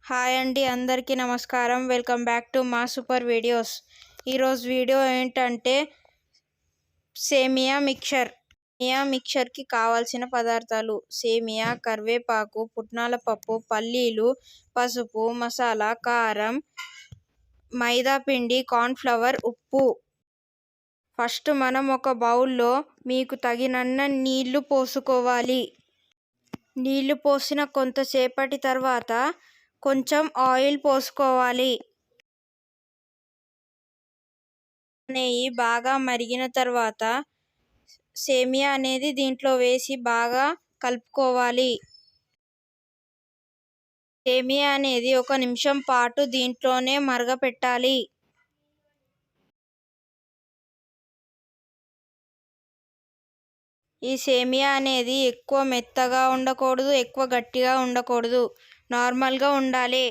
Hi అండి, అందరికీ నమస్కారం. వెల్కమ్ బ్యాక్ టు మా సూపర్ వీడియోస్. ఈరోజు వీడియో ఏంటంటే సేమియా మిక్చర్కి కావాల్సిన పదార్థాలు: సేమియా, కరివేపాకు, పుట్నాల పప్పు, పల్లీలు, పసుపు, మసాలా, కారం, మైదా పిండి, కార్న్ఫ్లవర్, ఉప్పు. ఫస్ట్ మనం ఒక బౌల్లో మీకు తగినన్ని నీళ్లు పోసుకోవాలి. నీళ్లు పోసిన కొంతసేపటి తర్వాత కొంచెం ఆయిల్ పోసుకోవాలి. నెయ్యి బాగా మరిగిన తర్వాత సేమియా అనేది దీంట్లో వేసి బాగా కలుపుకోవాలి. సేమియా అనేది 1 నిమిషం పాటు దీంట్లోనే మరగపెట్టాలి. ఈ సేమియా అనేది ఎక్కువ మెత్తగా ఉండకూడదు, ఎక్కువ గట్టిగా ఉండకూడదు, నార్మల్గా ఉండాలి.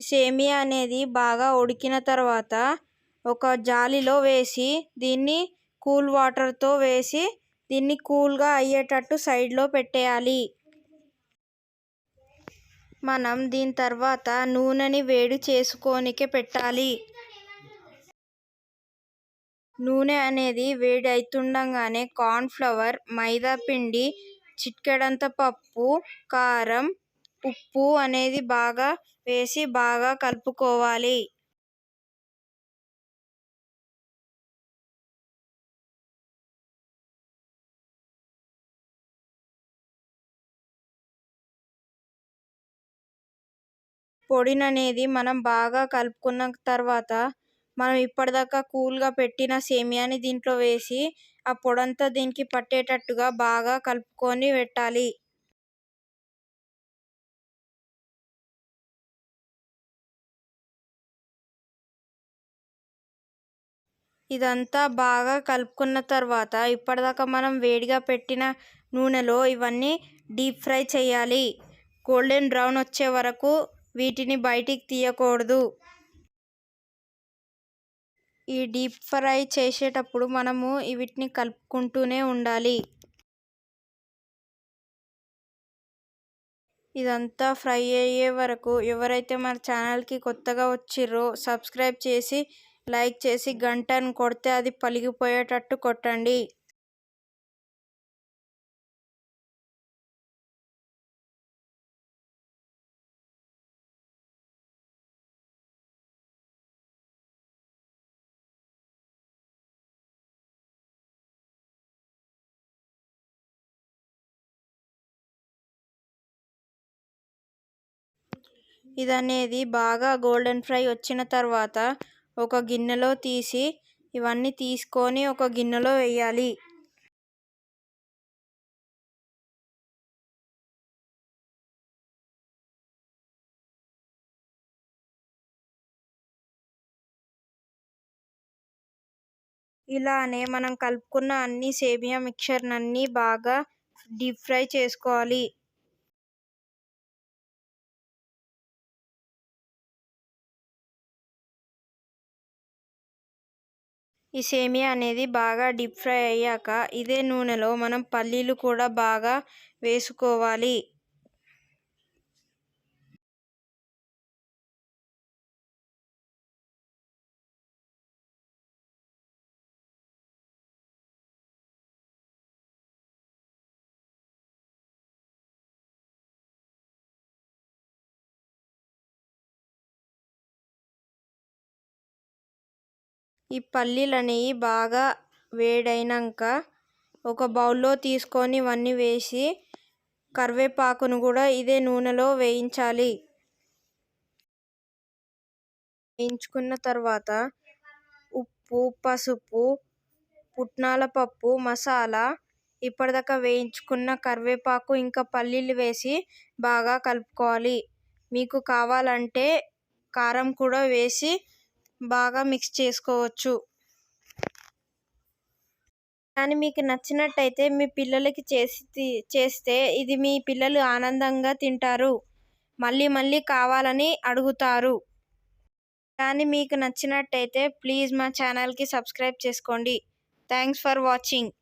సేమియా అనేది బాగా ఉడికిన తర్వాత ఒక జాలీలో వేసి దీన్ని కూల్ వాటర్తో వేసి దీన్ని కూల్గా అయ్యేటట్టు సైడ్లో పెట్టేయాలి. మనం దీని తర్వాత నూనెని వేడి చేసుకోనికే పెట్టాలి. నూనె అనేది వేడి అవుతుండగానే కార్న్ఫ్లవర్, మైదా పిండి, చిటికెడంత పప్పు, కారం, ఉప్పు అనేది బాగా వేసి బాగా కలుపుకోవాలి. పొడిననేది మనం బాగా కలుపుకున్న తర్వాత మనం ఇప్పటిదాకా కూల్గా పెట్టిన సేమియాని దీంట్లో వేసి ఆ పొడంతా దీనికి పట్టేటట్టుగా బాగా కలుపుకొని పెట్టాలి. ఇదంతా బాగా కలుపుకున్న తర్వాత ఇప్పటిదాకా మనం వేడిగా పెట్టిన నూనెలో ఇవన్నీ డీప్ ఫ్రై చేయాలి. గోల్డెన్ బ్రౌన్ వచ్చే వరకు వీటిని బయటికి తీయకూడదు. ఈ డీప్ ఫ్రై చేసేటప్పుడు మనము వీటిని కలుపుకుంటూనే ఉండాలి. ఇదంతా ఫ్రై అయ్యే వరకు ఎవరైతే మన ఛానల్కి కొత్తగా వచ్చిర్రో సబ్స్క్రైబ్ చేసి లైక్ చేసి గంటను కొడితే అది పలిగిపోయేటట్టు కొట్టండి. ఇదనేది బాగా గోల్డెన్ ఫ్రై వచ్చిన తర్వాత ఒక గిన్నెలో తీసి ఇవన్నీ తీసుకొని ఒక గిన్నెలో వేయాలి. ఇలానే మనం కలుపుకున్న అన్ని సేమియా మిక్చర్నన్నీ బాగా డీప్ ఫ్రై చేసుకోవాలి. ఈ సేమియా అనేది బాగా డీప్ ఫ్రై అయ్యాక ఇదే నూనెలో మనం పల్లీలు కూడా బాగా వేసుకోవాలి. ఈ పల్లీలనేవి బాగా వేడైనాక ఒక బౌల్లో తీసుకొని ఇవన్నీ వేసి కరివేపాకును కూడా ఇదే నూనెలో వేయించాలి. వేయించుకున్న తర్వాత ఉప్పు, పసుపు, పుట్నాల పప్పు, మసాలా, ఇప్పటిదాకా వేయించుకున్న కరివేపాకు ఇంకా పల్లీలు వేసి బాగా కలుపుకోవాలి. మీకు కావాలంటే కారం కూడా వేసి బాగా మిక్స్ చేసుకోవచ్చు. కానీ మీకు నచ్చినట్టయితే మీ పిల్లలకి చేస్తే ఇది మీ పిల్లలు ఆనందంగా తింటారు, మళ్ళీ మళ్ళీ కావాలని అడుగుతారు. కానీ మీకు నచ్చినట్టయితే ప్లీజ్ మా ఛానల్కి సబ్స్క్రైబ్ చేసుకోండి. Thanks for watching.